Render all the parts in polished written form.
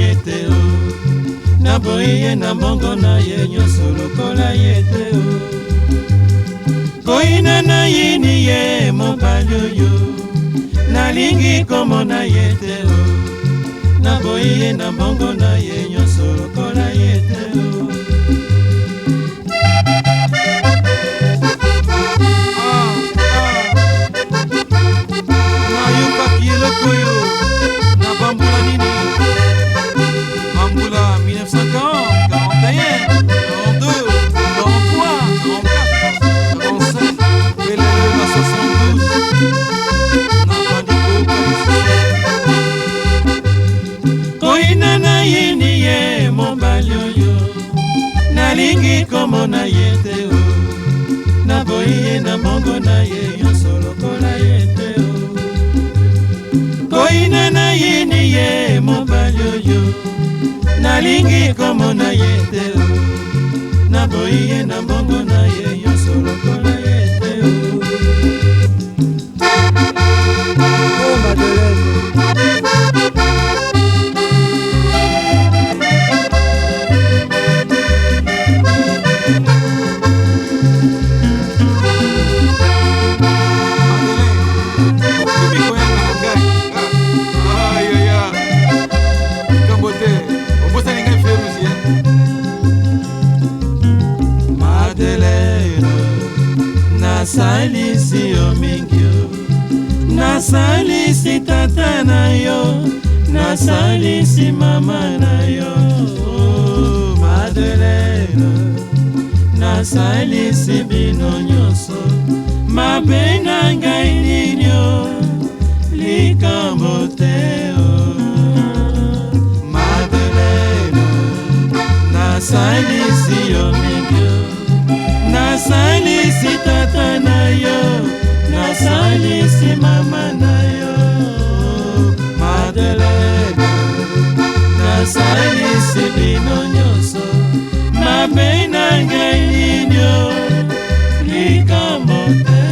ye te o, naboyi ye na mbongo na ye nyonso lokola ye te o. Koyina na yini ye mobali oyo, nalingi komona ye te o, naboyi ye na mbongo na ye nyonso lokola ye te o. Nayokaki eloko oyo na bambula nini, bambula 1940, 41, 42, 43, 44, 45, pelele na 72 na bandiko kabisa. Koyina na yini ye mobali oyo, nalingi komona ye te o, naboyi ye na mbongo na ye nyonso lokola ye te o. Koyina na yini ye mobali oyo, nalingi komona ye te o, naboyi ye na mbongo na ye nyonso lokola ye te o. Oh Madeleine, nasalisi yo mingi o, nasalisi tata na yo, nasalisi mama na yo. Oh Madeleine, nasalisi bino nyonso, mabe na ngai nini o, likambo te o. Madeleine, nasalisi yo mingi o, nasalisi tata na yo, nasalisi mama na yo. Madeleine, nasalisi bino nyonso, mabe na ngai nini o, likambo te.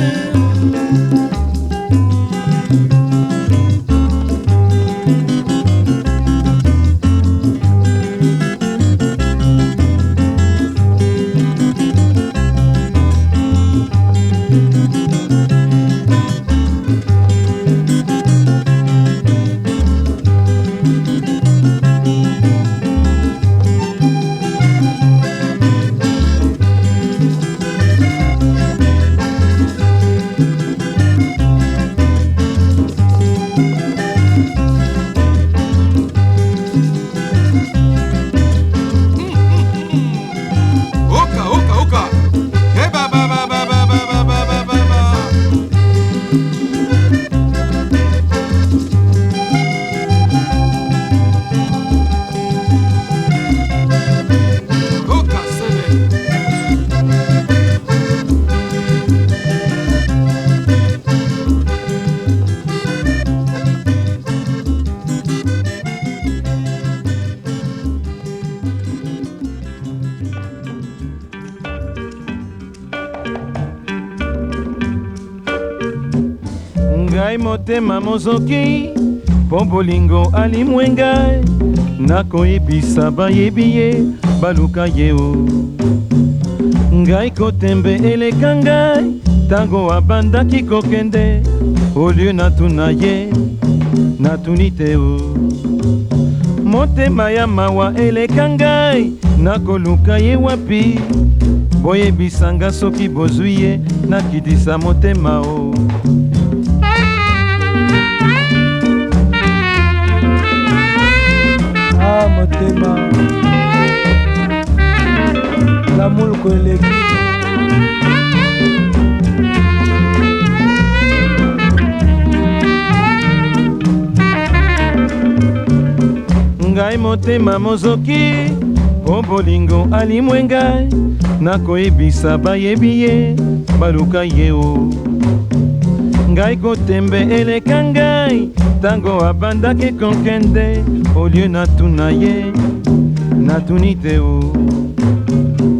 Ngai motema mozoki, po bolingo alimwengai, nakoyebisa bayebi ye, baluka ye o. Ngai kotembe eleka ngai, tango abandaki kokende, olio natuna ye, natuni te o. Motema ya mawa eleka ngai, nakoluka ye wapi, boyebisanga soki bozwi ye, nakitisa motema o. Ah motema, l'amour koleki. Ngai motema mozoki, po bolingo alimwengai, nakoyebisa bayebi ye, baluka ye o. Ngai kotembe eleka ngai, tango abandaki kokende, olio natuna ye, natuni te o.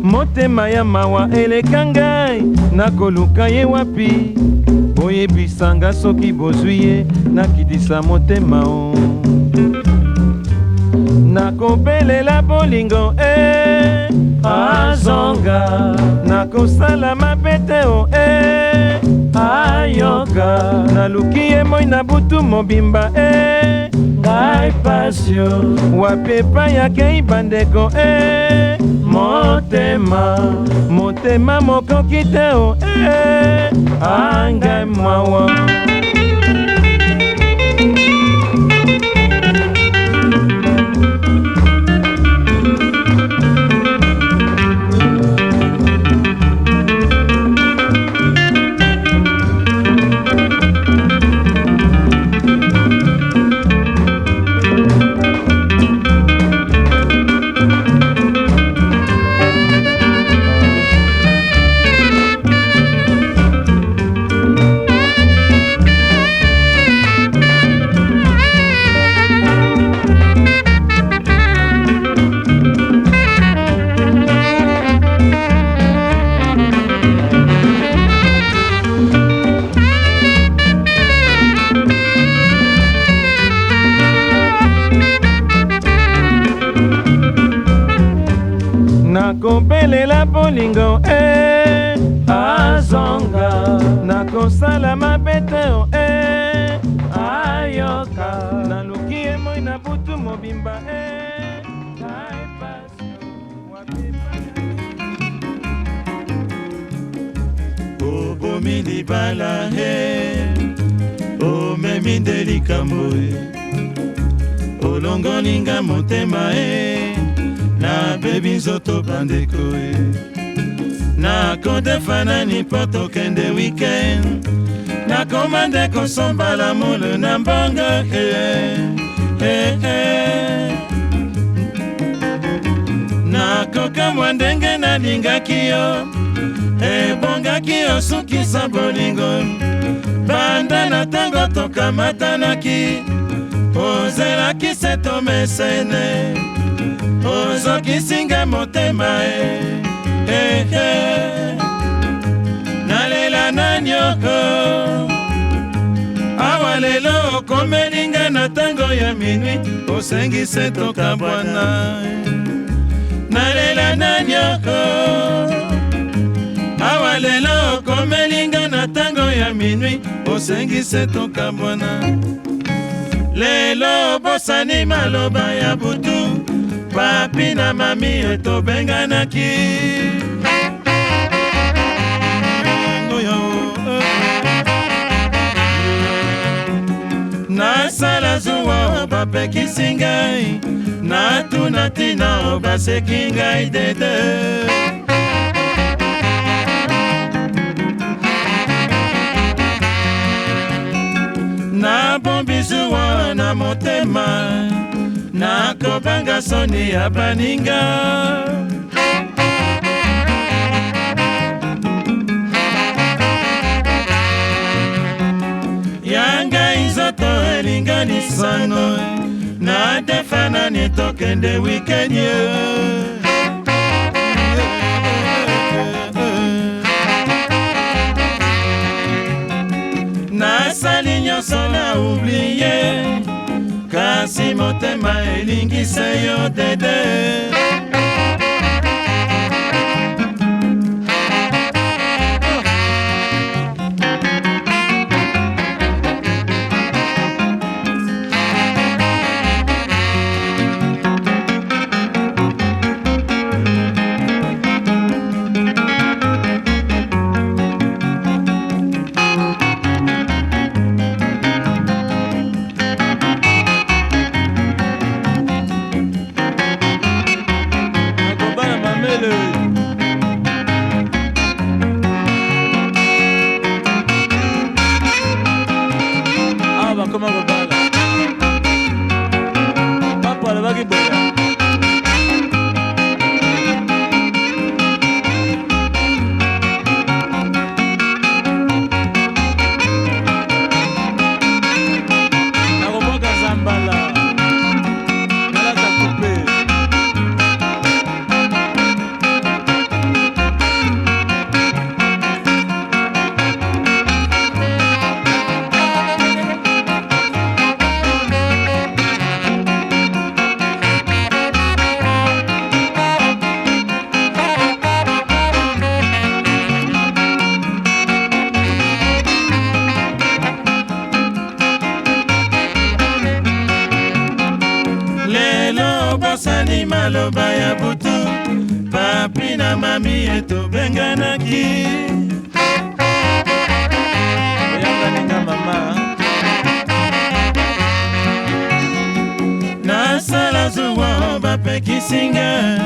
Motema ya mawa eleka ngai, nakoluka ye wapi, boyebisanga soki bozwi ye, nakitisa motema o. nakobelela bolingo azonga, nakosala mabe te ayoka, naluki ye moi na butu mobimba ngai pasio, wapi epai akei bandeko motema mokoki te angai mawa. Nakobelela bolingo azonga, nakosala mabe te ayoka, naluki ye moi na butu mobimba obomi libala omemi nde likambo olongolinga motema nabebi nzoto bandeko nakodefa nipote okende weekend, nakoma nde kosomba lamolo na mbongo nakokamwa ndenge nalingaki yo ebongaki yo sukisa bolingo banda na ntango tokamatanaki ozelaki se tomesene ozokisinga motema nalela nanyoko awa lelo okomelinga na ntango ya minui osengise tokabwana nalela nanyoko awa lelo okomelinga na ntango ya minui osengise tokabwana lelo bosani maloba ya butu papi na mami etobenganaki nasala zuwa bapekisi ngai natuna ntina baseki ngai dede nabombi zuwa na motema nakobanga soni ya baninga yanga izoto elinganisano nadefanani tokende wikenye nasali nyonso na oubliye kasi motema elingise yo dede tobosani maloba ya butu papi na mami etobenganaki oyambaninga mama nasala zuwa bapekisinga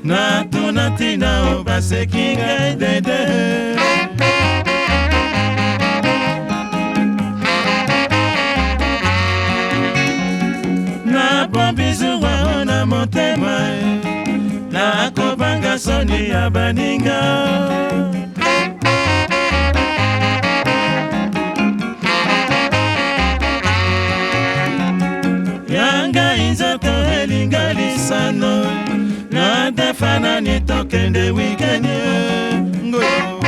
natuna ntina o basekinga dede nabobizuwa na motema nakobanga soni ya baninga yanga inzoto elinga lisano nadefanani tokende wikeni ngoyo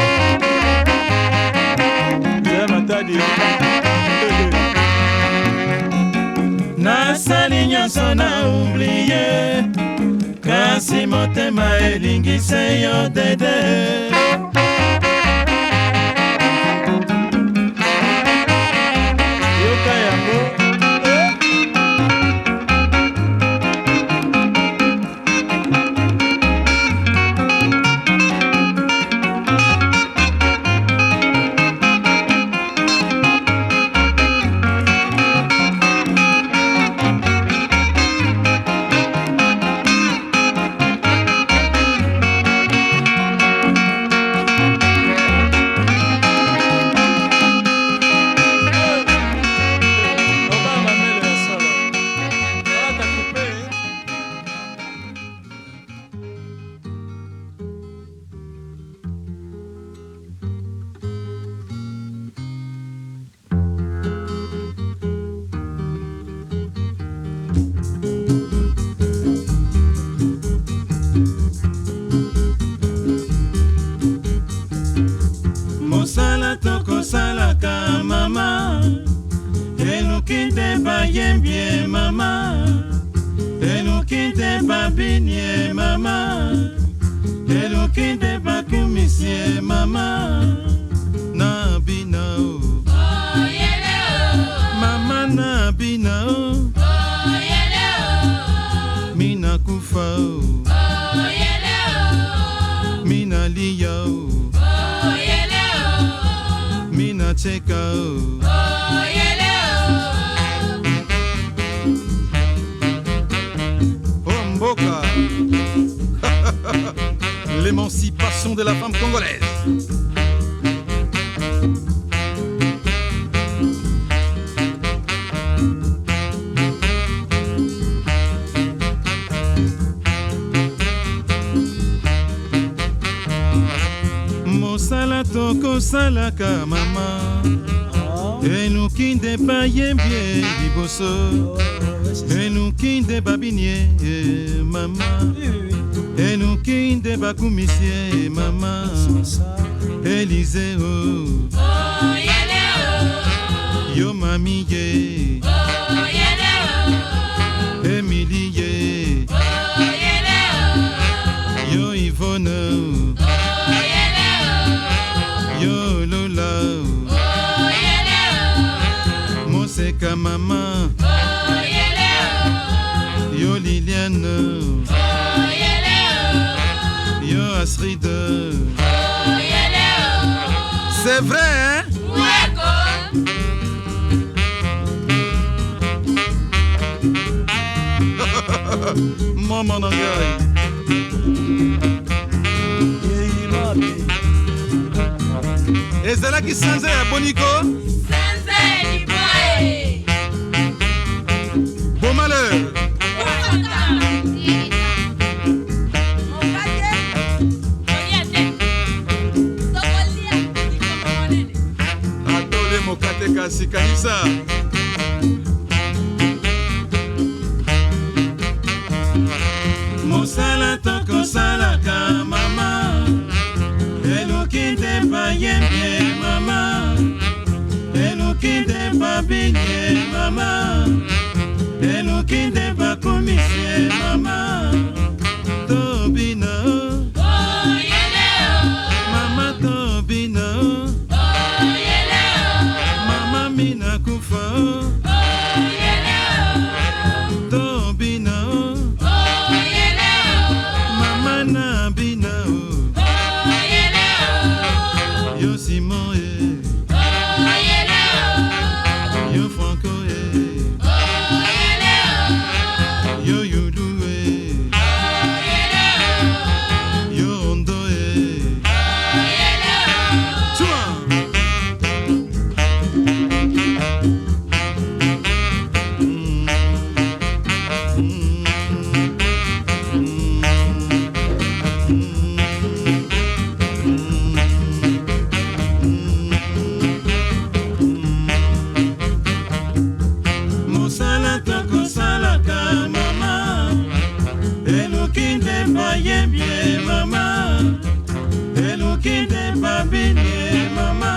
nasali nyonso na oubliye kasi motema elingise yo dede yoka yango mosala tokosalaka mama eluki nde bayembie mama eluki nde babinie mama eluki nde bakumisie mama na bina o mama na bina o mina kufa o mina liya o mina cheka o oh mboka l'émancipation de la femme congolaise. Mosala tokosalaka mama eluki nde bayembie liboso eluki nde babinie mama eluki nde bakumisie mama Elize o yo mami ye Emily ye yo Yvonne yo Lola Moseka mama yo Liliane yo Astrid c'est vrai hein maman nangai ezalaki sanza ya boniko bon malheur atole mokate kasi kanisa mosala tokosalaka mama eluki nde bayembie mama eluki nde babinie mama eluki nde bakumisie mama tobina mama tobina mama mina kufa tobina Oyembie mama elukinde babine mama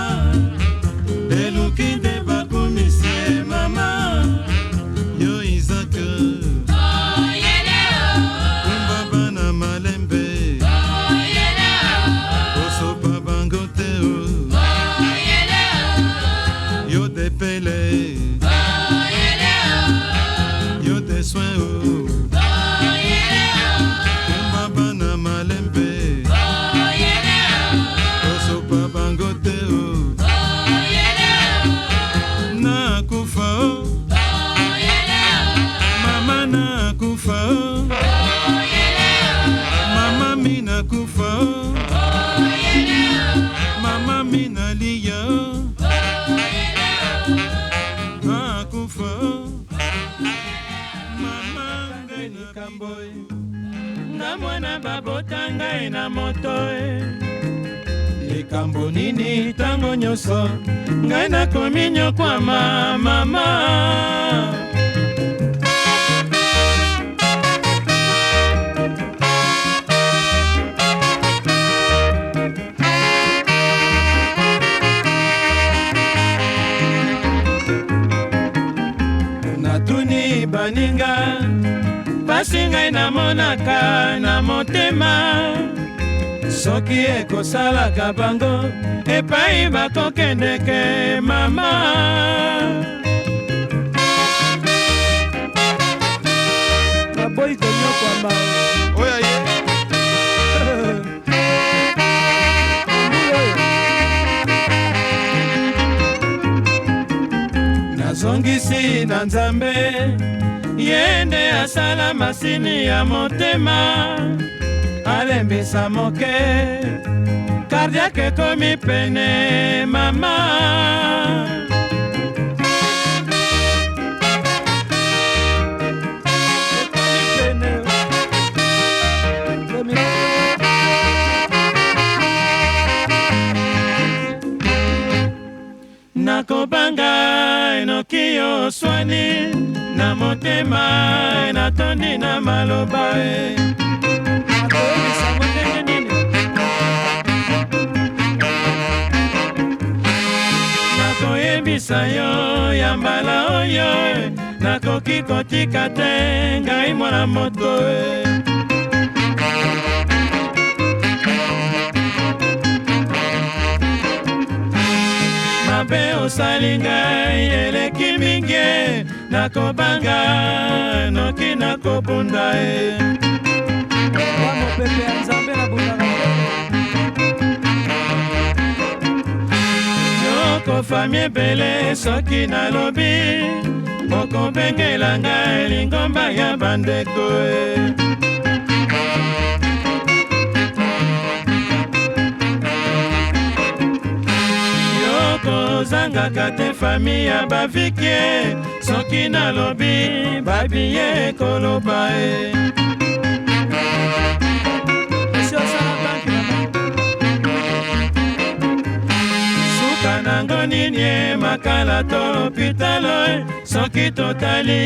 elukinde bakumisie mama yo Isaac kumbaba na malembe osopa bangote yo depele yo de soin kumbaba na malembe osopa bangote na kufa mama na kufa mama mina kufa mama mina lia na kufa mama ngai likamboe na mwana babota ngai na moto likambo nini tango nyonso ngai nakomi nyokwama mama natuni baninga pasi ngai namonaka na motema soki ekosalaka bango epai bakokendeke mama baboyi konyokwama oya ye nazongisi na Nzambe yende asala masini ya motema alembisa moke kardiake ekomi pene mama nakobanga enoki yo swani na motema natondi na maloba nakoyebisa yo ya mbala oyo nakoki kotika te ngai mwana moto mabe osali ngai eleki mingi nakobanga noki nakobunda mopepe ya Nzambe nabundaka yokofami ebele soki nalobi okobengela ngai lingomba ya bandeko kozangaka te fami ya bavikie soki nalobi babiye koloba suka nango nini makala to lopitalo soki totali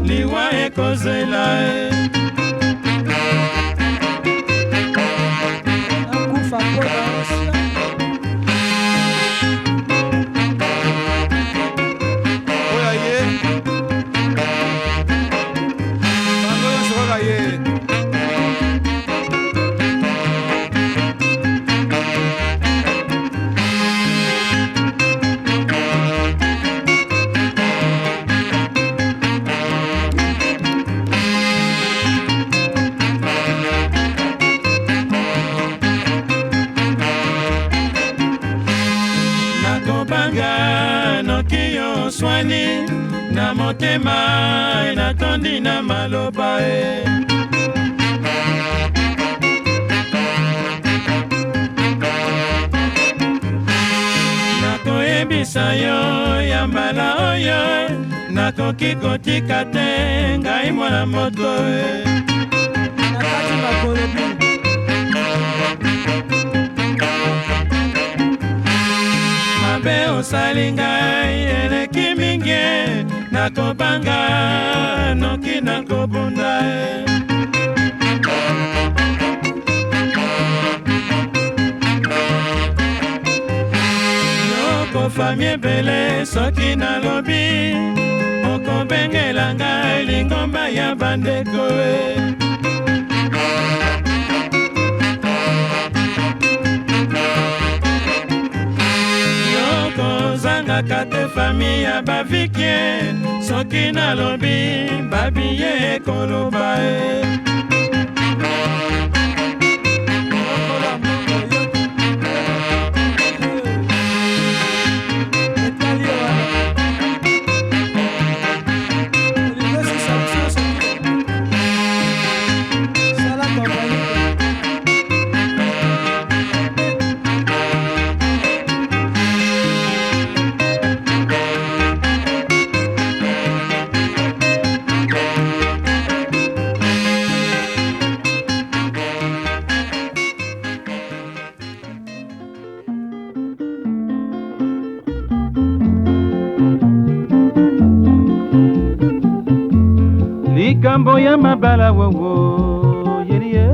liwa ekozela akufa nakobanga noki yo swani na motema natondi na maloba nakoyebisa yo ya mbala oyo nakoki kotika te ngai mwana moto nakati makolobi mabe osali ngai eleki mingi nakobanga noki nakobunda fami ebele soki nalobi okobengela ngai lingomba ya bandeko yokozangaka te fami ya bavikie soki nalobi babiye ekoloba likambo ya mabala wowo yelie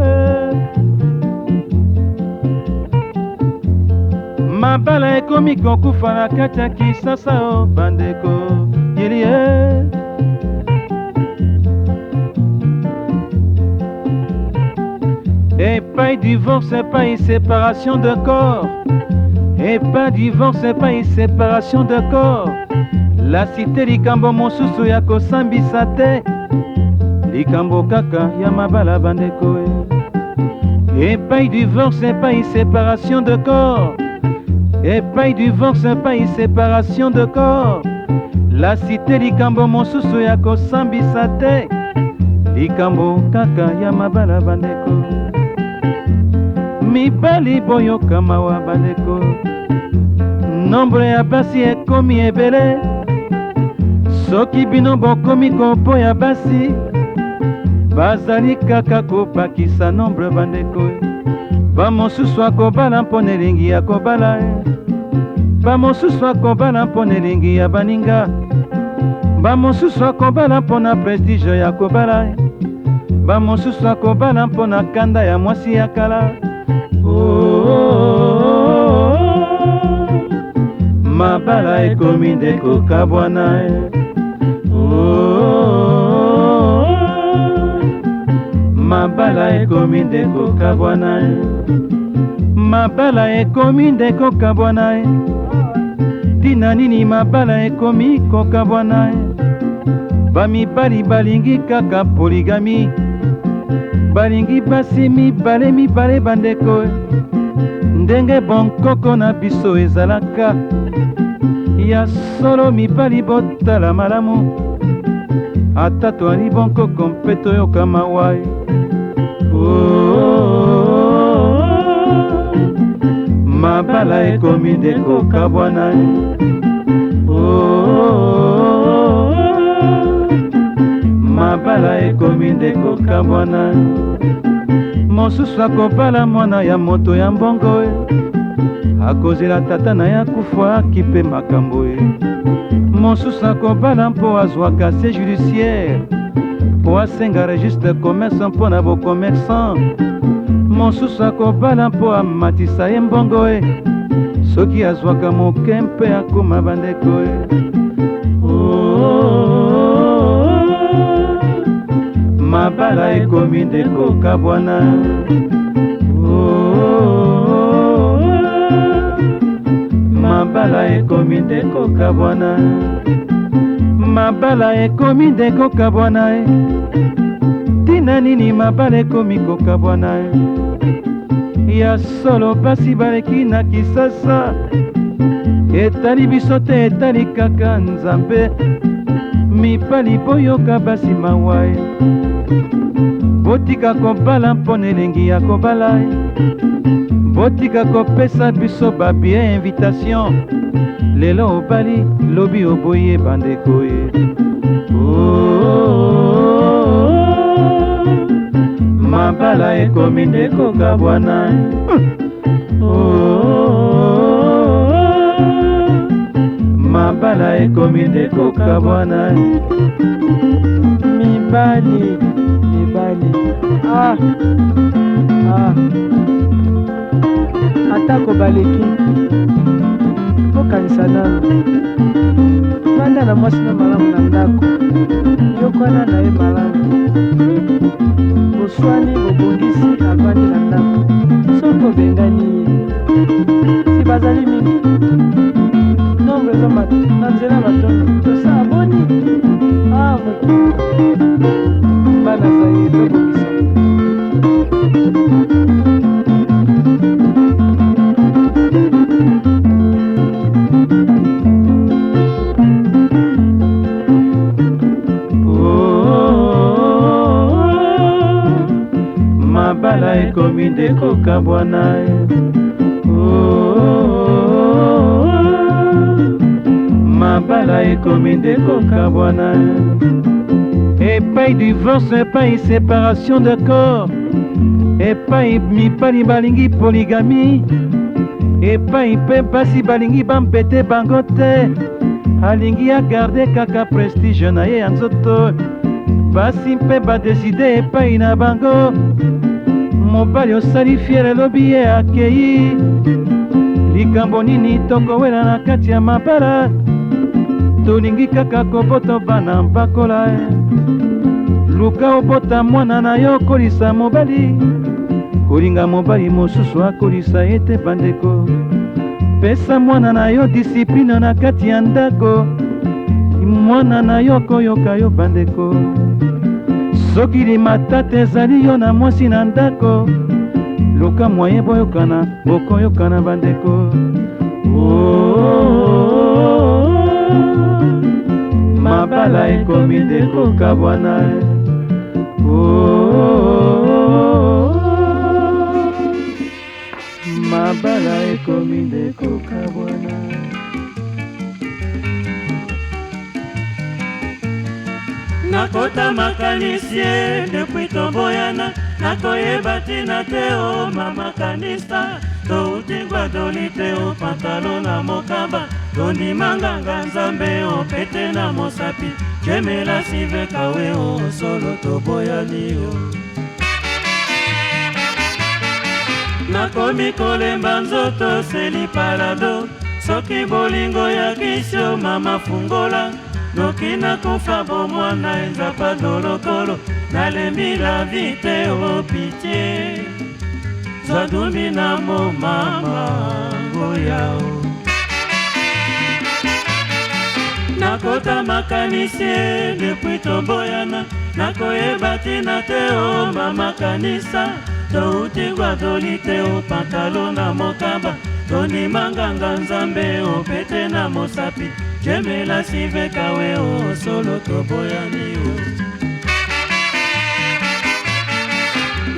mabala ekomi kokufa na kati ya Kisasa o bandeko yelie et pas divorce et pas séparation de corps et pas divorce et pas séparation de corps la cité likambo mosusu ya kosambisa te likambo kaka ya mabala bandeko epai divorce epai séparation de corps epai divorce epai séparation de corps la cité likambo mosusu ya kosambisa te likambo kaka ya mabala bandeko mibali boyoka mawa bandeko nombre ya basi ekomi ebele soki bino bokomi koboya basi bazali kaka kopakisa nombre bandeko bamosusu akobala mpo na elingi ya kobala bamosusu akobala mpo na elingi ya baninga bamosusu akobala mpo na prestige ya kobala bamosusu akobala mpo na kanda ya mwasi ya kala mabala ekomi ndeko kabwana mabala ekomi ndeko kabwana mabala ekomi ndeko kabwana tina nini mabala ekomi kokabwana bamibali balingi kaka poligami balingi basi mibale bandeko ndenge bonkoko na biso ezalaka ya solo mibali botala malamu ata toali bonkoko mpe toyoka mawai mabala ekomi ndeko kabwana mabala ekomi ndeko kabwana mosusu akobala mwana ya moto ya mbongo akozela tata na ya kufa kipe makambo mosusu akobala mpo azwaka se judiciaire mpo asenga registre commerce mpo na bocommerçant mosusu akobala mpo amatisa ye mbongo soki azwaka moke mpe akoma bandeko mabala ekomi ndeko kabwana mabala ekomi ndeko kabwana mabala ekomi ndeko kabwana tina nini mabala ekomi kokabwana ya solo basi baleki na Kisasa etali biso te etali kaka Nzambe mibali boyoka basi mawa botika kobala mpo na elengi ya kobala botika kopesa biso babie invitation lelo obali lobi oboye bandeko mabala ekomi ndeko kabwana mabala ekomi ndeko kabwana mibali atako baleki po makanisa nano banda na mwasi na malamu na ndako yokwana na ye malamu boswani bobongisi avandi na ndako soki obengani ye si bazali mingi nombre eza na nzela batono tosala boni motu bana zaye tobongisa mabala ekomi nde kokabwana mabala ekomi nde kokabwana epai divorce epai séparation de corps epai mibali balingi polygamie epai mpe basi balingi bampete bango te alingi agarde kaka prestige na ye ya nzoto basi mpe badeside epai na bango mobali osali fiere elobi ye akei likambo nini tokowela na kati ya mabala tolingi kaka kobota bana mbakola luka obota mwana na yo kolisa mobali kolinga mobali mosusu akolisa ye te bandeko pesa mwana na yo disipline na kati ya ndako mwana na yo koyoka yo bandeko soki limatata ezali yo na mwasi na ndako luka mwaye boyokana bokoyokana bandeko mabala ekomi nde kokabwana mabala ekomi nde kokabwana nakota makanisi depuis toboyana nakoyeba tina te o mama kanisa toutingwa doli te o pantalo na mokaba tondimanganga nzambe o pete na mosapi jemela sivekawe o solo toboyani o nakomi kolemba nzoto seli palado soki bolingo ya kisio mama fungola noki nakufa bomwana enzapa dolokolo nalembi la vite o pitié zadumi na mo mama ngoyao nakota makanisi depuis toboyana nakoyeba tina te o mama kanisa toutingwa doli te o pantalo na mokaba tondimanganga nzambe o pete na mosapi jemela sivekawe o solo toboyani o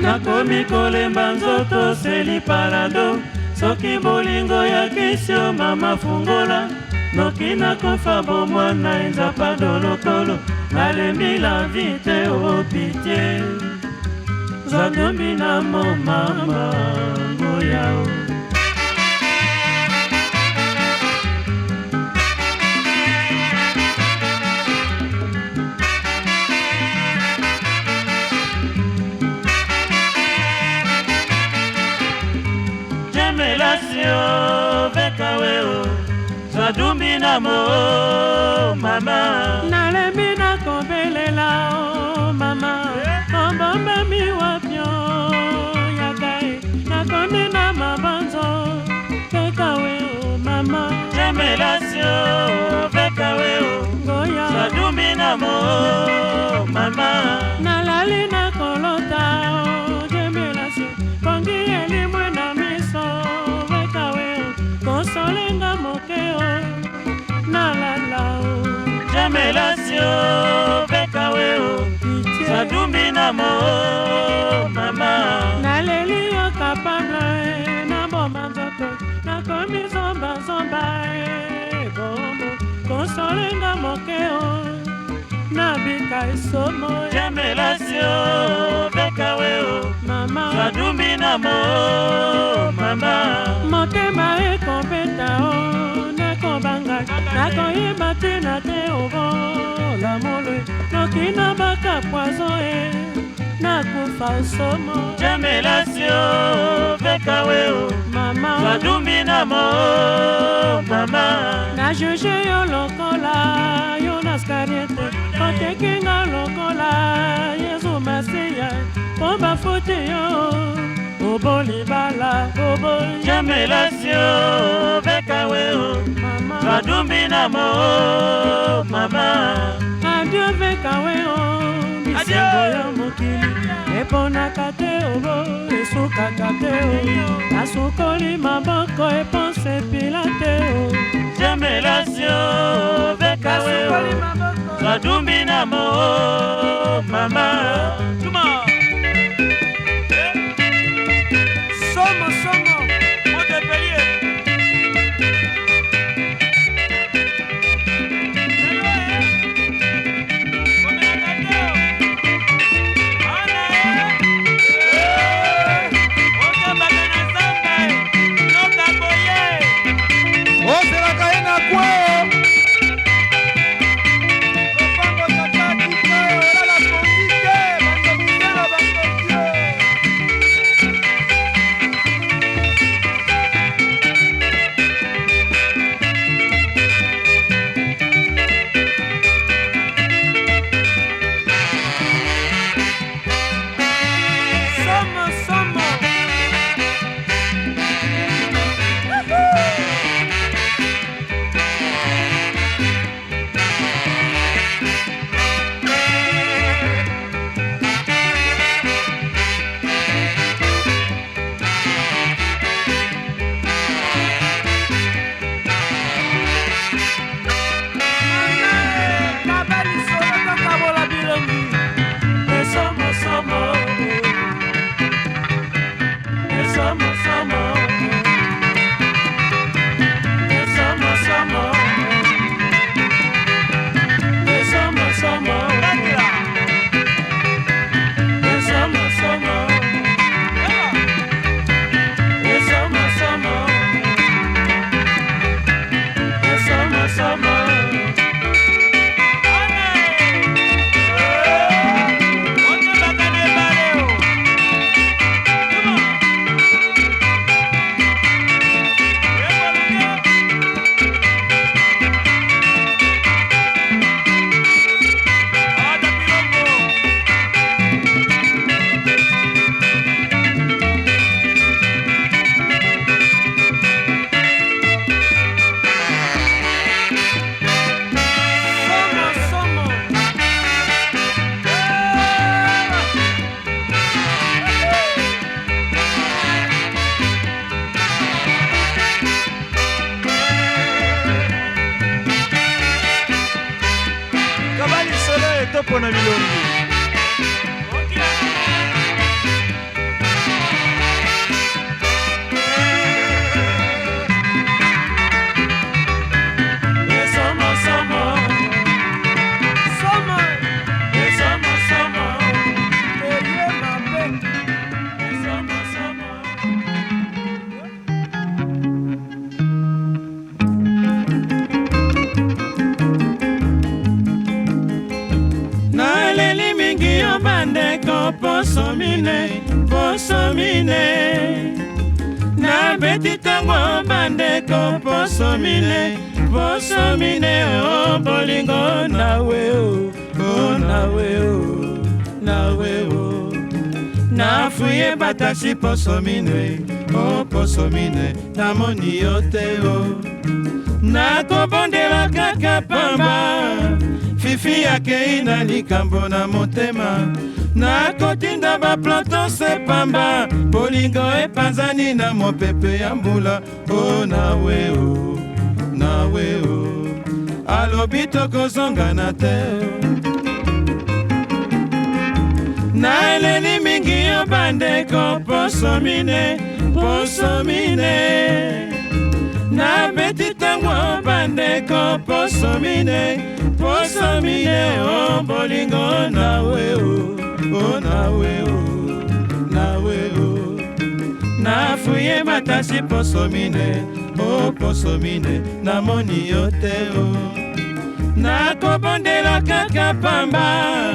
nakomi kolemba nzoto seli palado soki bolingo ya kisio mama fungola noki nakufa bomwana enzapa dolokolo nalembi la vite o pitié zadombi na mo mama ngoyao Jemelasio vekaweo zadumbi na mo mama nalembi na kobelela o mama ombomba miwapyo yakae nakondi na mabanzo vekaweo mama Jemelasio vekaweo ngoya zadumbi na mo mama nalali na kolota o jemelasio kongi elimwe na miso vekaweo konsolenga mokeo nalala o Jemelasio vekaweo zadumbi na mo mama naleli yo kapable na bomba nzoto nakomi zomba bombo konsolenga mokeo nabika esomo Jemelasio vekaweo mama zadumbi na mo mama motema ekobeta o nakobanga nakoyeba tina te obola molwe noki na baka poizo nakufa Fausomo Jamelasio Vekaweo Mama Badumbi na mo Mama Na juge yo lokola Yonas Kariete Otekinga lokola Yesu Masiya Pomba fote yo Oboli bala Oboli Jamelasio Vekaweo Mama Badumbi na mo Mama Adieu Vekaweo Misengo ya mokili Eponaka te obo Esukaka te o Asukoli maboko eponse pilate o Jamelasio Vekaweo Badumbi na mo Mama Tuma Somo Montepellier Pona Milongi Poso mine Na beti tango bandeko Poso mine O bolingo nawe o nawe o nawe o Na fuye batasi poso mine O poso mine Namoni yo te o Na kobondela kaka pamba Fifi akei na likambo na motema Na kotinda ba planton se pamba Bolingo epanzani na mopepe ya mbula O nawe o nawe o Alobi tokozonga na te Na eleli mingi yo bandeko Poso mine Na beti tango bandeko Poso mine O bolingo nawe o Oh nawe o, nawe o Na fuye matasi poso mine, oh poso mine Namoni yo te o nakobondela kaka pamba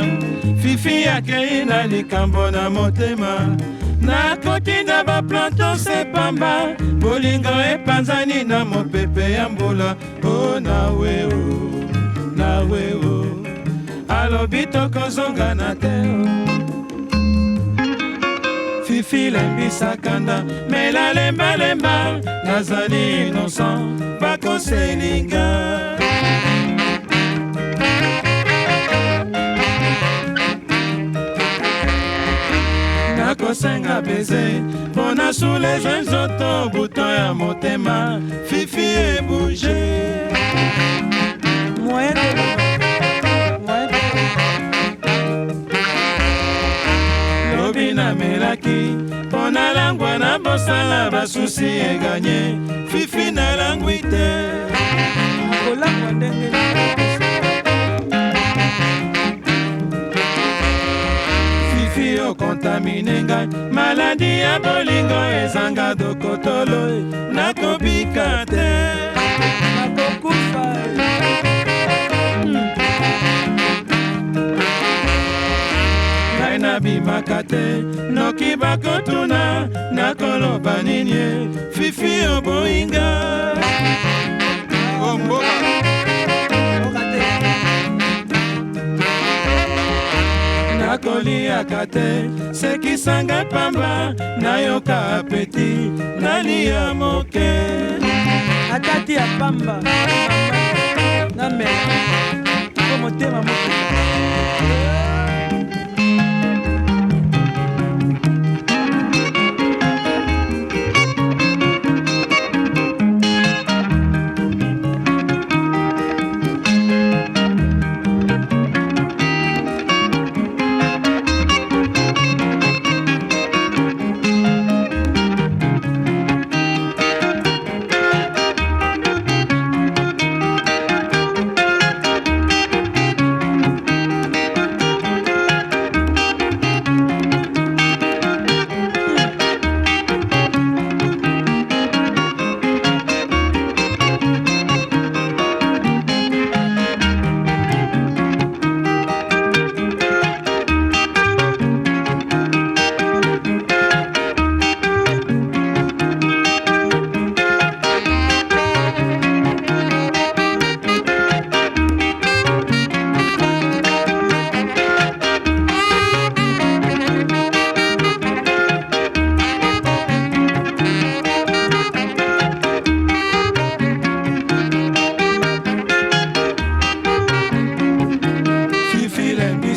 fifi akei na likambo na motema nakotinda baplanton se pamba bolingo epanzani na mopepe ya mbula o nawe o alobi tokozonga na te fifi lembisa kanda mela lembalemba nazali innocent bakoselinga nakosenga beze mpona soulege nzoto buto ya motema fifi ebouge lobi namelaki mpona langwa na bosala basusi eganye fifi nalangwi te kolangwa ndenge fifi okontamine ngai maladi ya bolingo ezanga dokotolo nakobika te nakokufa ngai nabimaka te noki bakotuna nakoloba nini fifi oboyinga nakoliaka te sekisanga pamba nayoka apeti nalia moke atati ya pamba namela ko motema moke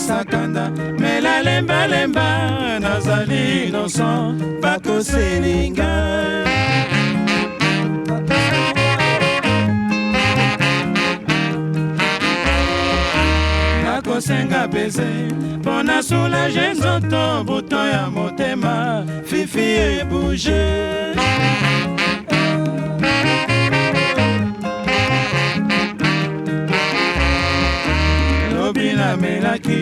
sakanda mela lembalemba nazali innocent bakoselinga nakosenga beze mpona soulage nzoto buto ya motema fifi ebouge lobi namelaki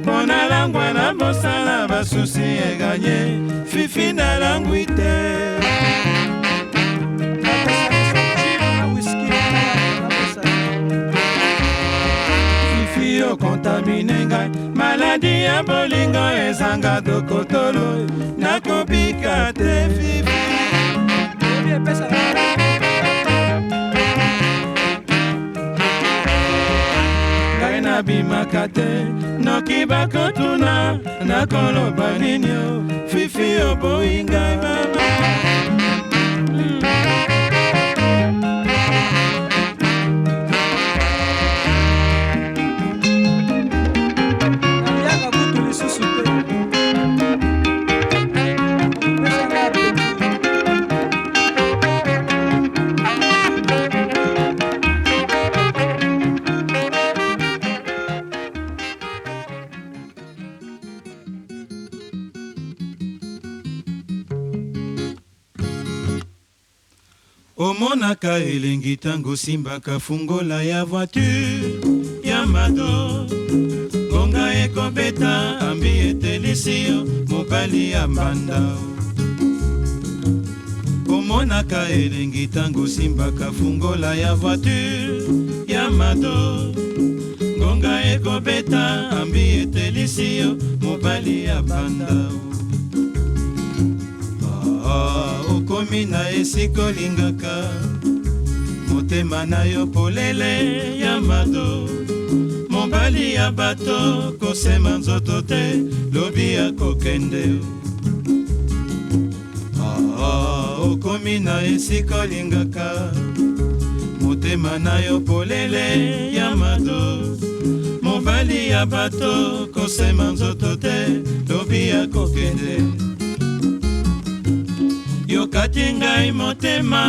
mpona langwa na bosala basusi eganye fifi nalangwi te fifi okontamine ngai maladi ya bolingo ezanga dokotolo nakobika te fifi ngai nabimaka te noki bakotuna nakoloba nini fifi oboyi ngai mama omonaka elengi tango simbaka fungola ya voiture ya mado konga ekobeta ambi etelisio mobali ya mbanda omonaka elengi tango simbaka fungola ya voiture ya mado ngonga ekobeta ambi etelisi yo mobali ya banda. Okomi na esika olingaka motema na yo polele ya mado, mobali ya bato kosema nzoto te lobi ya kokende. Okomi na esika olingaka motema na yo polele ya mado, mobali ya bato kosema nzoto te lobi ya kokende. Yokati ngai motema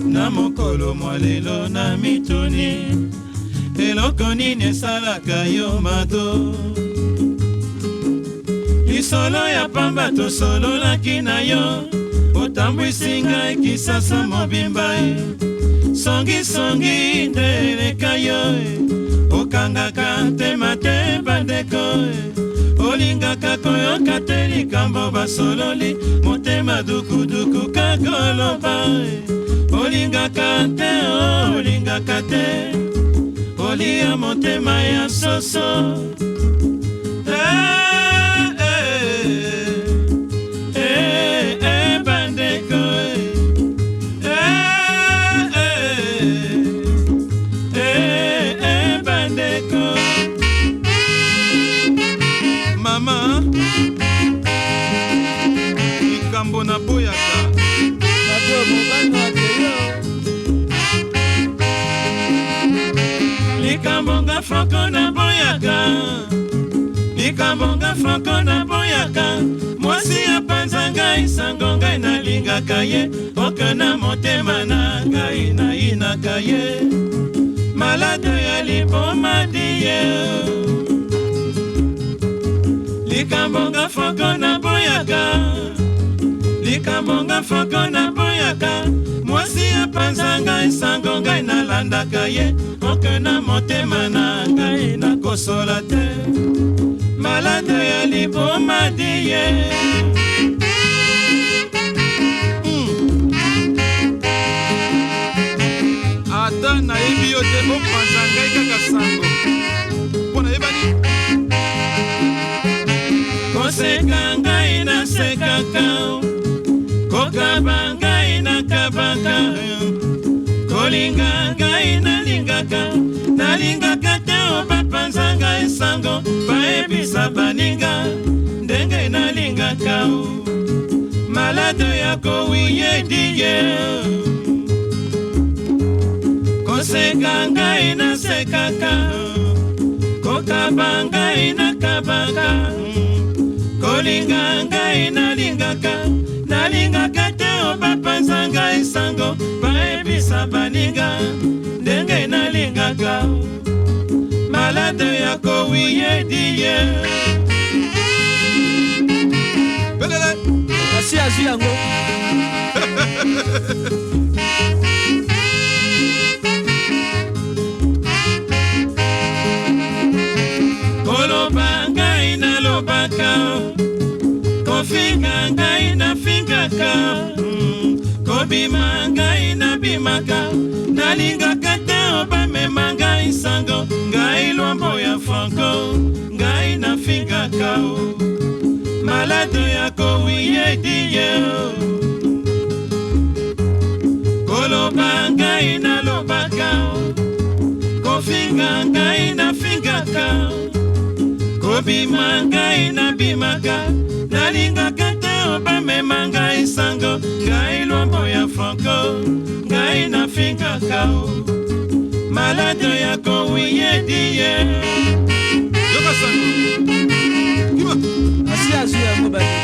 na mokolo mwa lelo na mituni, eloko nini esalaka yo mado? Lisolo ya pamba tosololaki na yo, otambwisi ngai kisasa mobimba. Songi nde eleka yo, okangaka ntema te bandeko. Olingaka koyoka te likambo basololi, motema dukuduku kakoloba. Olingaka te, olia motema ya soso. Bandeko bandeko. Mama likambo na boyaka bato mobano akeyo, likambo nga franco na boyaka, likambo nga franco na boyaka. Mwasi apanza ngai sango ngai nalingaka ye, oke na motema na ngai nayinaka ye. Malade ya liboma diye, likambo nga franco na boyaka, likambo nga franco na boyaka. Mwasi apanza ngai sango ngai nalandaka ye, oke na motema na ngai nakosola te. Malade ya liboma diye. Ata nayebi yo te bopanza ngai kaka sango mpo nayebani. Koseka ngai nasekaka, kokaba ngai nakabaka, kolinga ngai nalingaka, nalingaka te obapanza ngai sango bayebisa baninga ndenge nalingaka. Malade ya kowiye diye, koseka ngai nasekaka, kokaba ngai nakabaka, kolinga ngai nalingaka, nalingaka te obapanza ngai sango bayebisa baninga ndenge nalingaka. Malade ya kowiye diye. Belele asi azwi yango. Koloba ngai nalobaka, kofinga ngai nafingaka, kobima ngai nabimaka, nalingaka te obamema ngai sango ngai lwambo ya franco ngai nafingaka. Malade ya kowiye diye, koloba ngai nalobaka, kofinga ngai nafingaka, kobima ngai nabimaka, nalingaka te obamema ngai sango ngai lwambo ya franco ngai nafingaka. Malade ya kowiye diye. Yoka sango kiba asi azwi yango bato.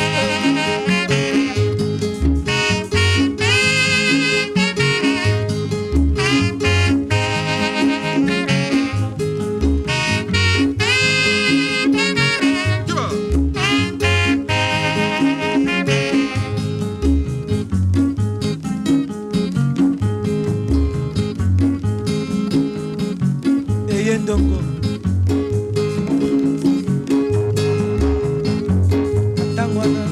Ndongo atangwana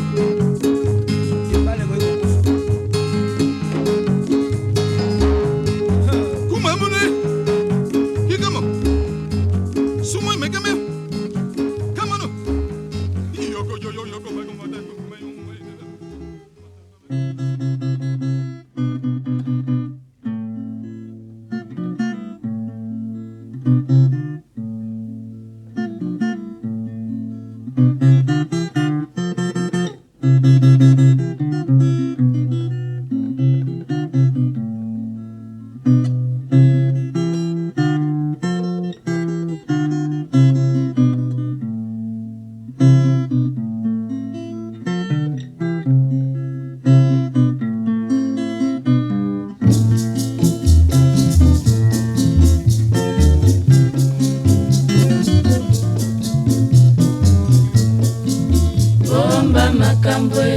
Bomba makambwe,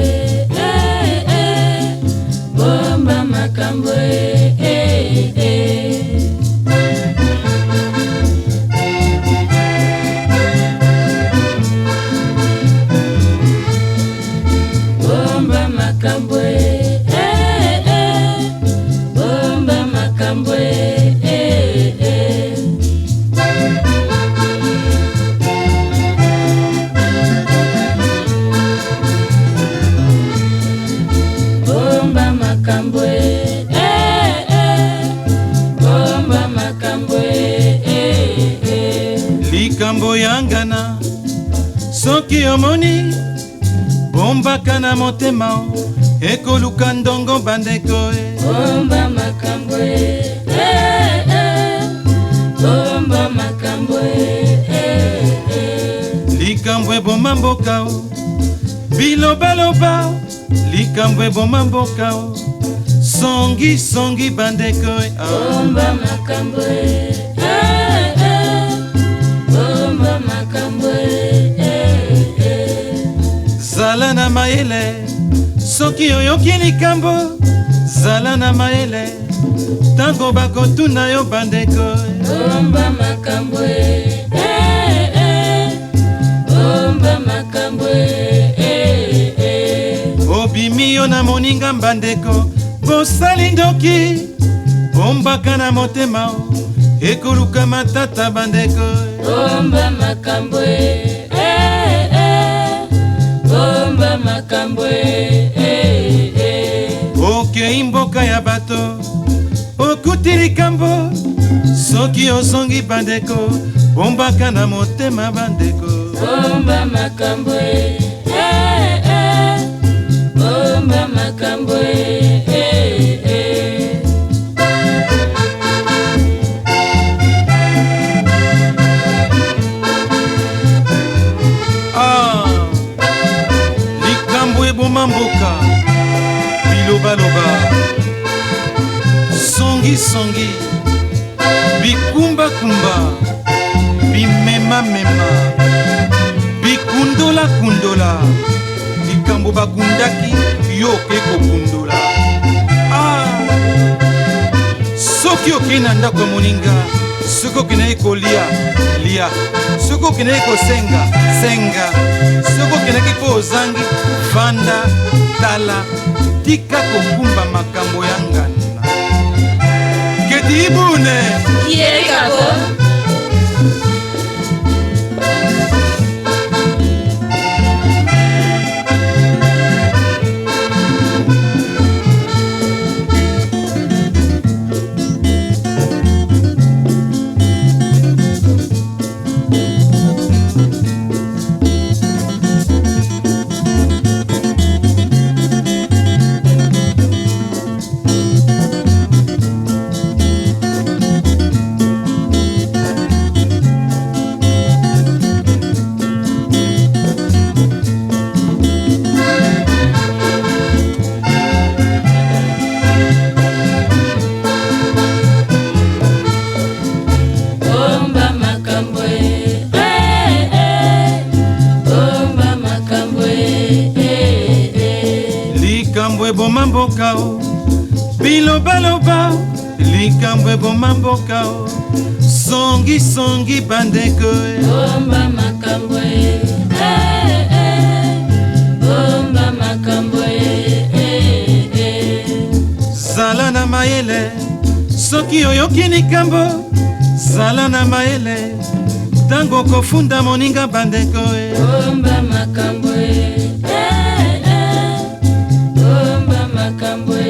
bomba makambwe, bomba makambwe, bomba makambwe, bomba makambwe, likambo yangana soki omoni bombaka na motema ekoluka ndongo bandeko bomba makambwe, bomba makambwe, likambo eboma mboka bilobaloba likambo eboma mboka songi songi bandeko bomba makambwe, bomba makambwe, zala na mayele soki oyoki likambo zala na mayele tango bakotuna yo bandeko bomba makambwe, bomba makambwe, obimi yo na moninga bandeko bosali ndoki bombaka na motema ekoluka matata bandeko bomba makambwe, bomba makambwe, okei mboka ya bato okuti likambo soki ozongi bandeko bombaka na motema bandeko bomba makambwe, bomba makambwe, likambo eboma mboka bilobaloba songisongi bikumbakumba bimemamema bikundola likambo bakundaki yo oke kokundola soki okei na ndako ya moninga soki okendaki kolia lia soki okendaki kosenga senga soki okendaki mpo ozangi vanda tala tika kokumba makambo ya ngana keti ibune yekako likambo eboma mboka bilobaloba likambo eboma mboka songisongi bandeko bomba makambwe, bomba makambwe, zala na mayele soki oyoki likambo zala na mayele tango kofunda moninga bandeko bomba makambwe, bomba makambwe,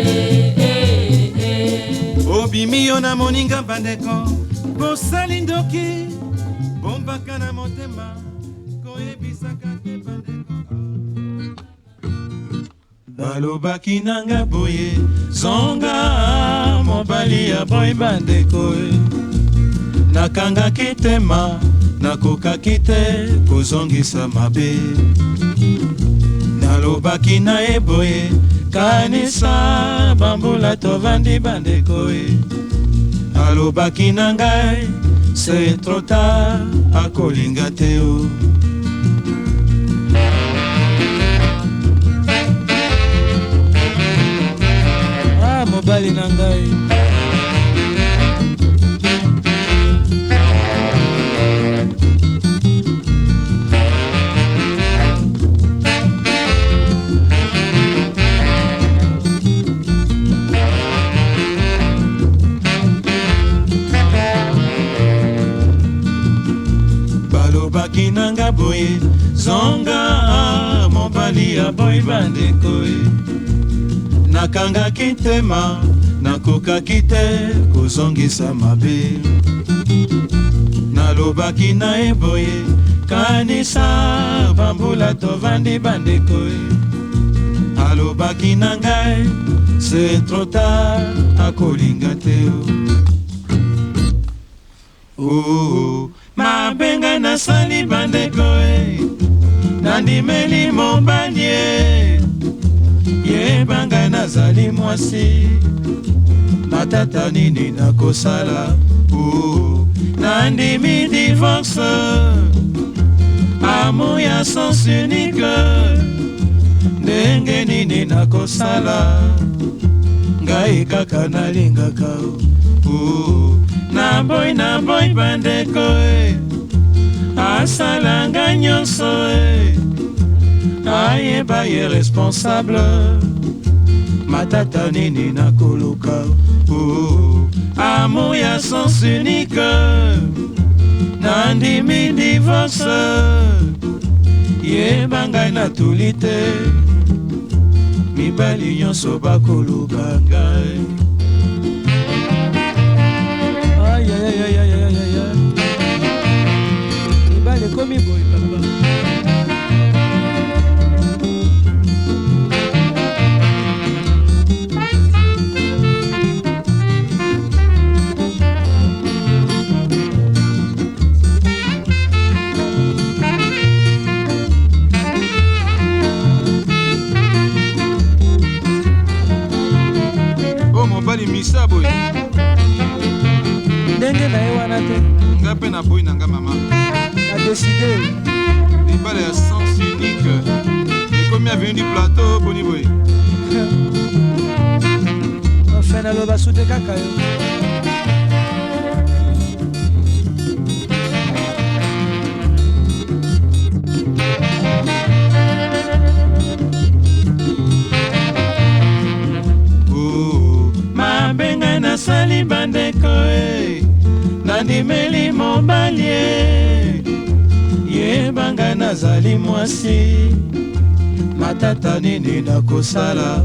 obimi yo na moninga bandeko bosali ndoki bombaka na motema koyebisaka te bandeko balobaki nanga boye zonga mobali ya boy bandeko nakangaki tema nakokaki te kozongisa mabe nalobaki na ye boye kanisa bambula tovandi bandeko alobaki na ngai c'est trop tard akolinga te o mobali na ngai balobaki nanga boye zonga mobali ya boy bandeko nakangaki tema nakokaki te kozongisa mabe nalobaki na ye boye kanisa bambula tovandi bandeko alobaki na ngai c'est trop tard akolinga te o mabenga nasali bandeko nandimeli mobali yebanga nazali mwasi matata nini nakosala nandimi divorce amour ya sens unique ndenge nini nakosala ngai kaka nalingaka na boy bandeko asala nga nyonso ayeba ye responsable matata nini nakoluka amour ya sens unique nandimi divorce yeba ngai natuli te mibali nyonso bakoluka ngai mibali ekomi boye papa mobali misa boy ndenge na ye wana te nga mpe na boy na nga mama nadeside libala ya sens unique ekomi avenu du plateau boni boy enfin naloba sute kaka yo mabenga nasali bandeko nandimeli mobali yebanga nazali mwasi matata nini nakosala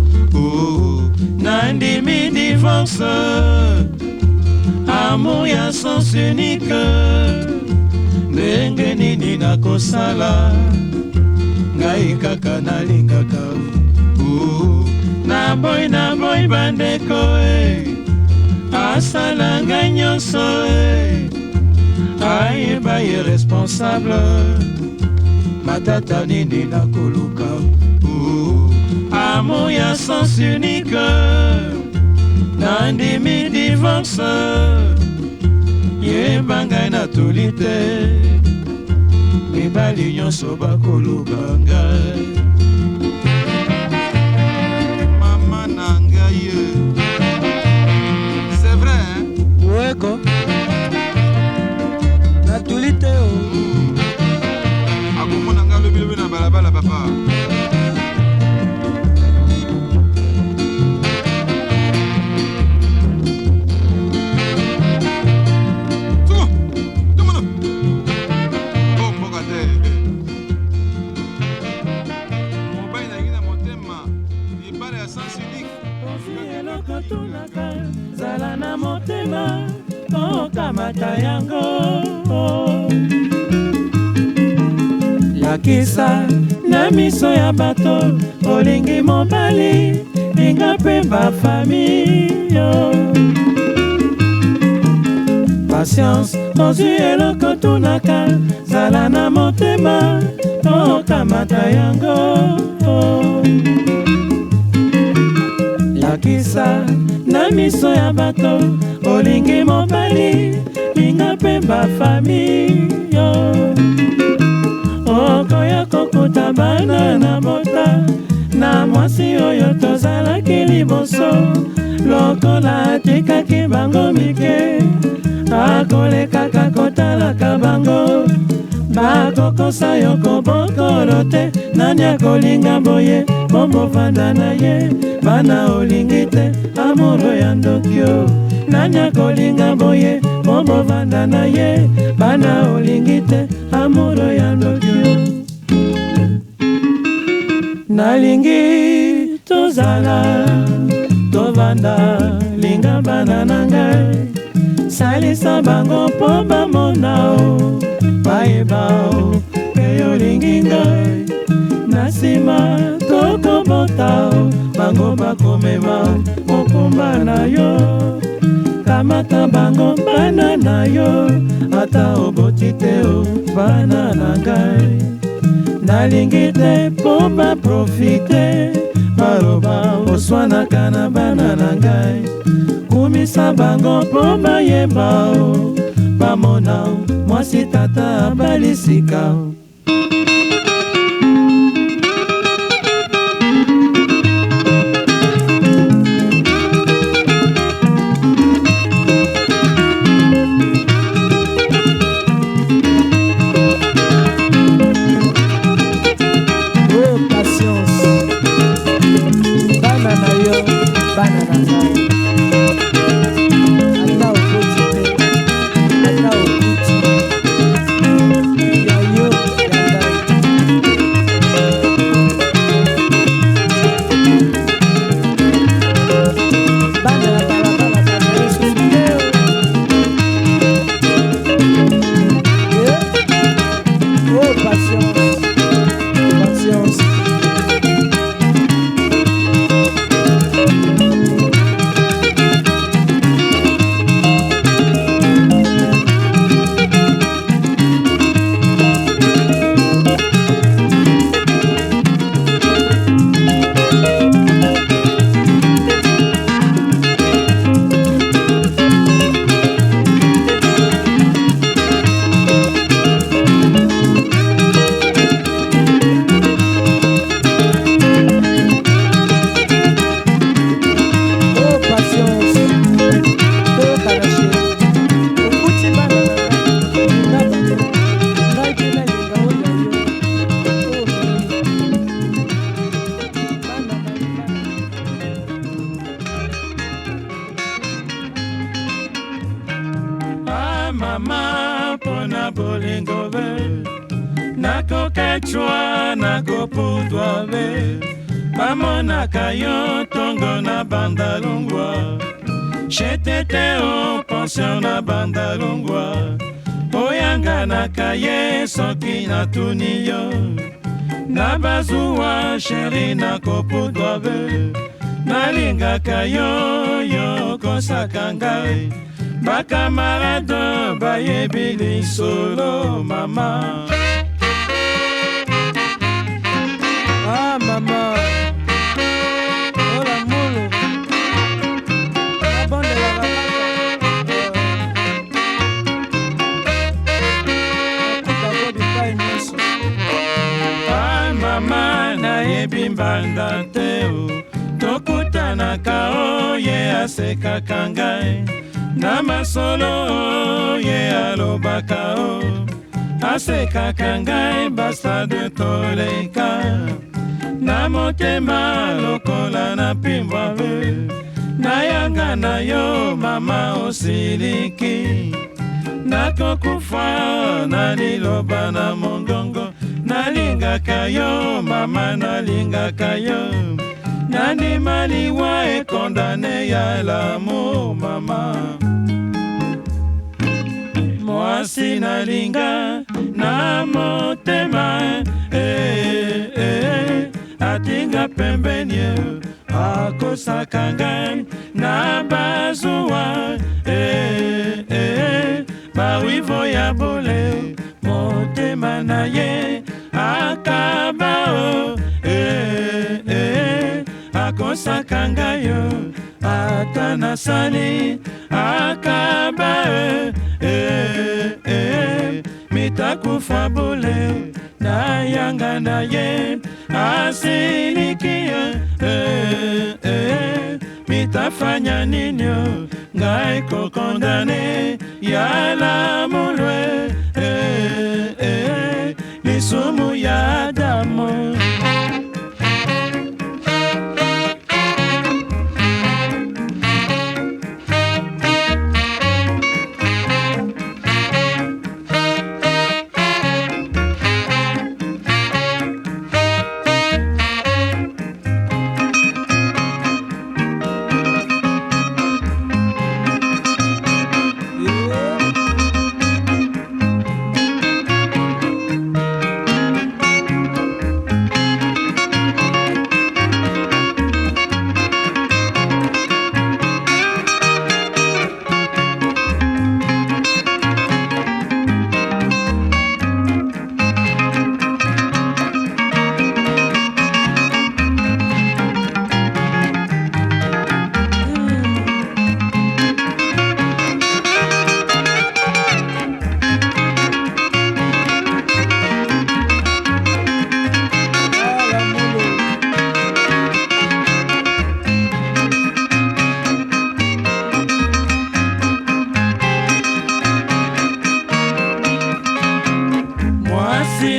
nandimi divorce amour ya sens unique ndenge nini nakosala ngai kaka nalingaka na boy bandeko asala ngai nyonso ayeba ye responsable matata nini nakoluka amour ya sens unique nandimi divorce yeba ngai natuli te mibali nyonso bakoluka ngai weko natuli te o akomona nga lobilobi na balabala papa mboka te mobali na ngina motema libala ya sens unique eloko tunaka zala na motema tokamata yango lakisa na miso ya bato olingi mobali linga mpe bafami yo. Patience ozwi eloko tunaka zala na motema okamata yango. Lakisa na miso ya bato olingi mobali linga mpe bafami yo. Okoya kokuta bana na bota na mwasi oyo tozalaki liboso lokola atikaki bango mike akolekaka kotalaka bango bakokosa yo kobokolo te nani akolinga boye bombovanda na ye bana olingi te amoro ya ndokio nani akolinga boye bombovanda na ye bana olingi te amoro ya ndokio. Nalingi tozala tovanda linga bana na ngai salisa bango mpo bamona o bayeba o pe olingi ngai na nsima tokobota o bango bakomema mokumba na yo kamata bango bana na yo ata oboti te o bana na ngai. Nalingi te mpo baprofite baloba oswanaka na bana na ngai kumisa bango mpo bayeba o bamona o mwasi tata balisika o. Mama pona bolingo ve nako kachwa nako pudwa ve mamona kayo tongo na banda longwa chetete o pension na banda longwa oyanga na kaye soki na tuniyo na bazuwa sheri nako pudwa ve nalinga kayo yo kosaka ngai bakamarade bayebi lisolo mama. Ah mama, oh la molo, la bande la ah mama nayebi mbanda te o tokutanaka oye asekaka ngai na masolo ye alobaka o asekaka ngai basa de toleka na motema lokola na pimbwa ve nayanga na yo mama osiliki nakokufa na liloba na mongongo nalingaka yo mama nalingaka yo nandima liwa ekondane ya l'amour mama. Mwasi nalinga na motema atinga pembeni akosaka ngai na bazuwa bawivo ya bole motema na ye akaba akosaka ngai ata nasali akaba mitakufa bole na yanga na ye asiliki mitafanya nini ngai kokondane yala mulwe lisumu ya damu.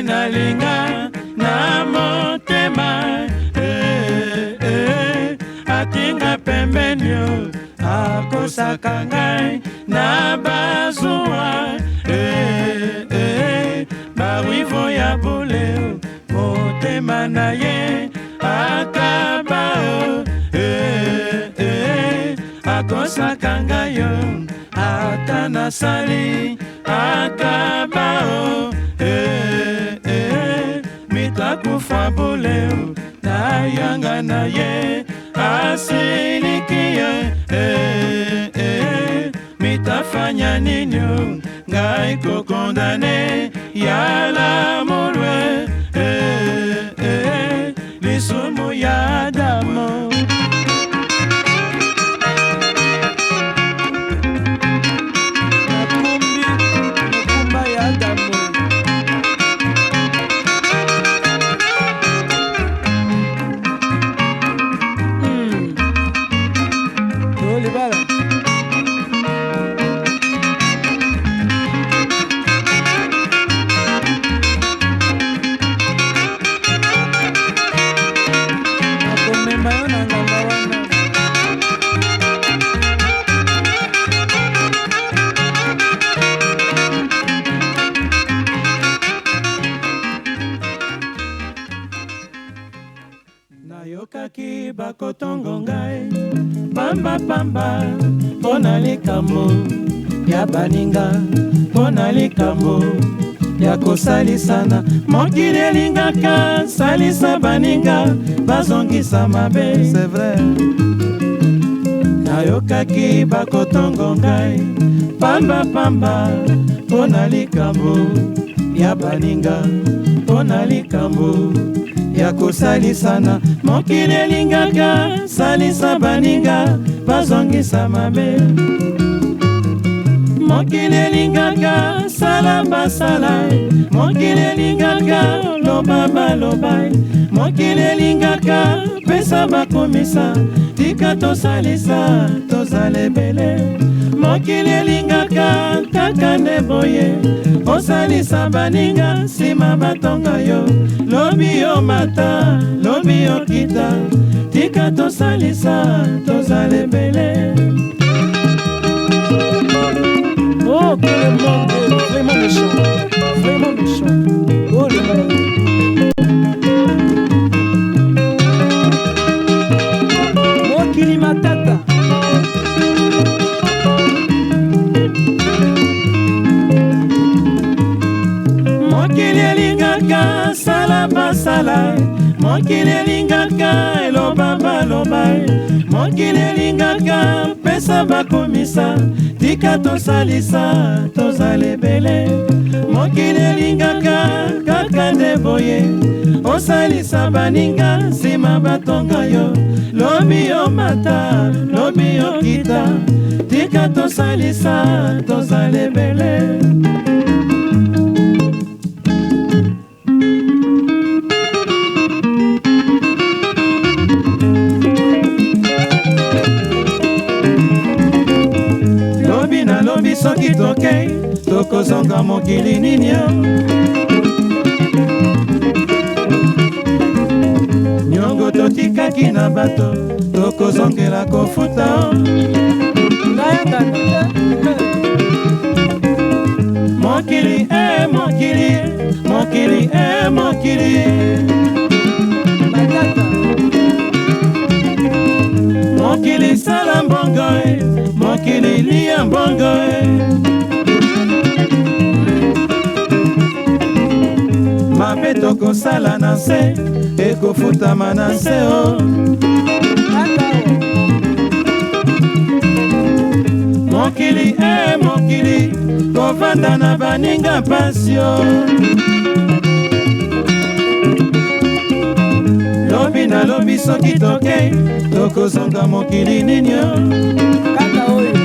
Nalinga na motema atinga pembeni akosaka ngai na bazuwa bawivo ya bole motema na ye akaba akosaka ngai ata nasali akaba mitakufa bole na yanga na ye asiliki mitafanya nini ngai kokondane yala mulwe lisumu ya damu. Nakumba ya damu. Nayokaki bakotongo ngai pamba pamba pona likambo ya baninga pona likambo ya kosalisana mokili elingaka salisa baninga bazongisa mabe. C'est vrai. Nayokaki bakotongo ngai pamba pamba pona likambo ya baninga pona likambo ya kosalisana mokili elingaka salisa baninga bazongisa mabe. Mokili elingaka sala basala mokili elingaka loba baloba mokili elingaka pesa bakomisa tika tosalisa tozalebele mokili elingaka kaka nde boye osalisa baninga nsima batonga yo lobi yo mata lobi yo kita tika tosalisa tozalebele. Oh, que le monde est vraiment méchant, vraiment méchant. Oh, le monde. Mokili matata. Mokili elingaka sala basala mokili elingaka maloba mokili elingaka pesa bakomisa tika tosalisa tozala ebele mokili elingaka kaka nde boye osalisa baninga nsima batonga yo lobi yo mata lobi yo kita tika tosalisa tozala ebele soki tokei tokozonga mokili nini yo nyongo totikaki na bato tokozongela kofuta mokili mokili mokili mokili mokili sala mbongo mokili lia mbongo mabe tokosala na nse ekofutama na nse o mokili mokili kovanda na baninga pasio lobi na lobi soki tokei tokozonga mokili ninio kaka oyo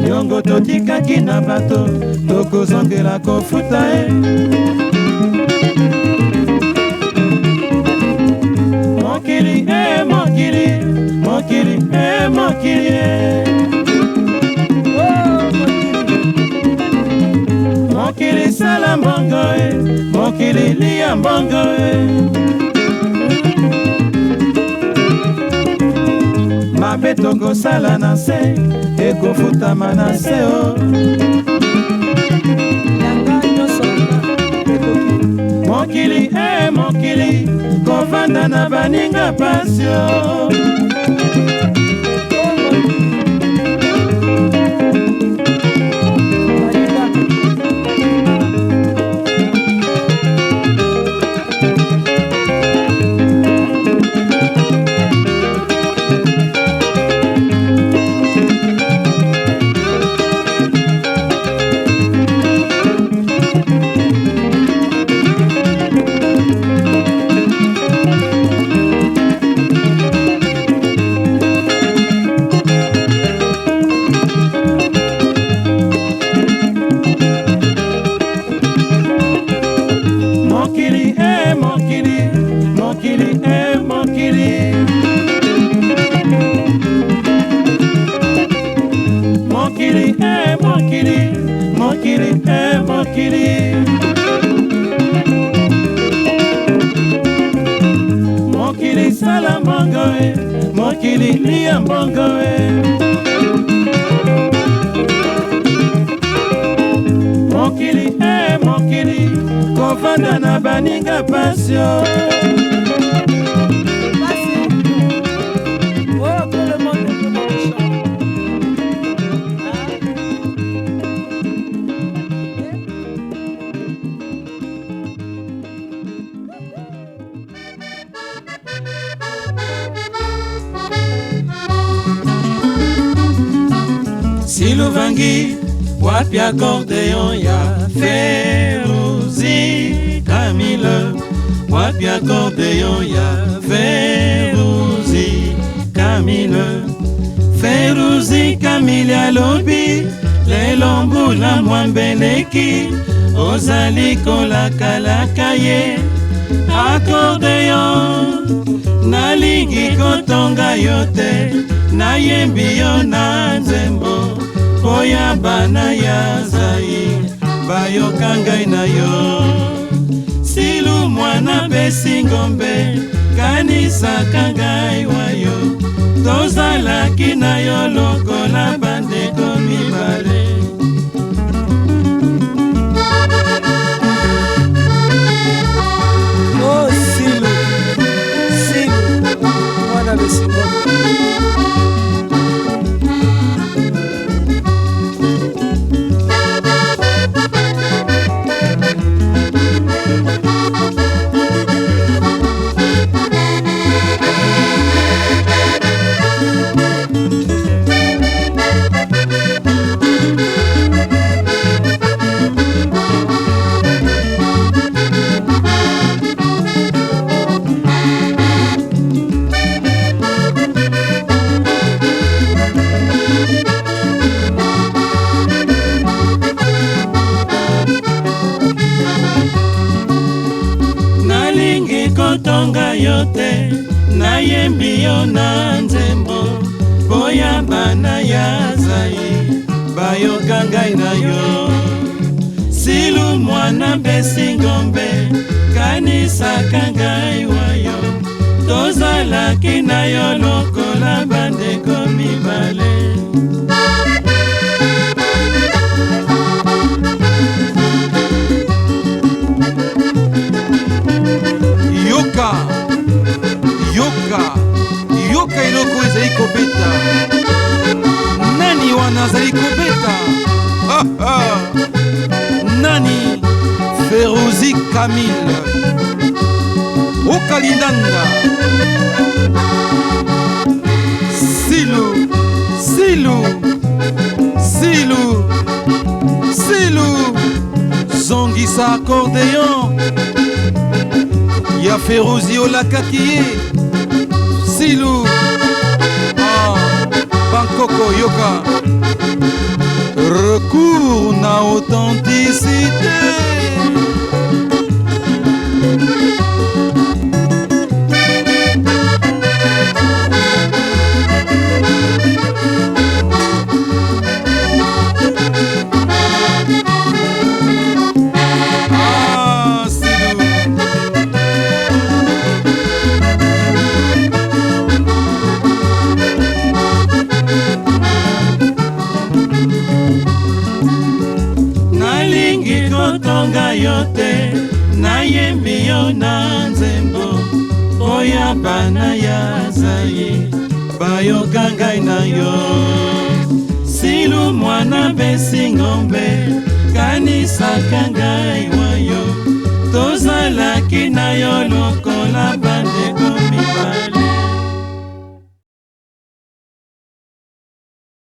nyongo totikaki na bato tokozongela kofuta mokili mokili mokili mokili mokili sala mbongo mokili lia mbongo mabe tokosala na nse ekofutama na nse o mokili mokili kovanda na baninga pasio mokili sala mbongo mokili lia mbongo mokili mokili kovanda na baninga pasio Siluvangi wapi accordéon ya Feruzi Camille wapi accordéon ya Feruzi Camille Feruzi Camille alobi lelo mbula mwambeleki ozali kolakalaka ye accordéon nalingi kotonga yo te nayembi yo na nzembo oya bana ya zai bayoka ngai na yo silu mwana besi ngombe kanisaka ngai wayo tozalaki na yo lokola bandeko mibale oh silu mwana besi ngombe kotonga yo te, nayembi yo na nzembo, boya bana ya Zai, bayoka ngai na yo. Silu mwana besi ngombe, kanisaka ngai wayo, tozalaki na yo lokola bandeko mibale. Yoka, yoka, yoka eloko ezali kobeta. Nani wana azali kobeta? Nani? Ferouzi Kamil Okalindanda. Silu, Silu, Silu, Silu. Zongisa accordéon. Ya Ferouzi Olakakiye. Silu. Ah, Bangkoko Yoka. Recours na authenticité. Ah, Silu. Nalingi kotonga yo te, nayembi yo na nzembo, boya bana ya Zai, bayoka ngai na yo. Silu mwana besi ngombe, kanisaka ngai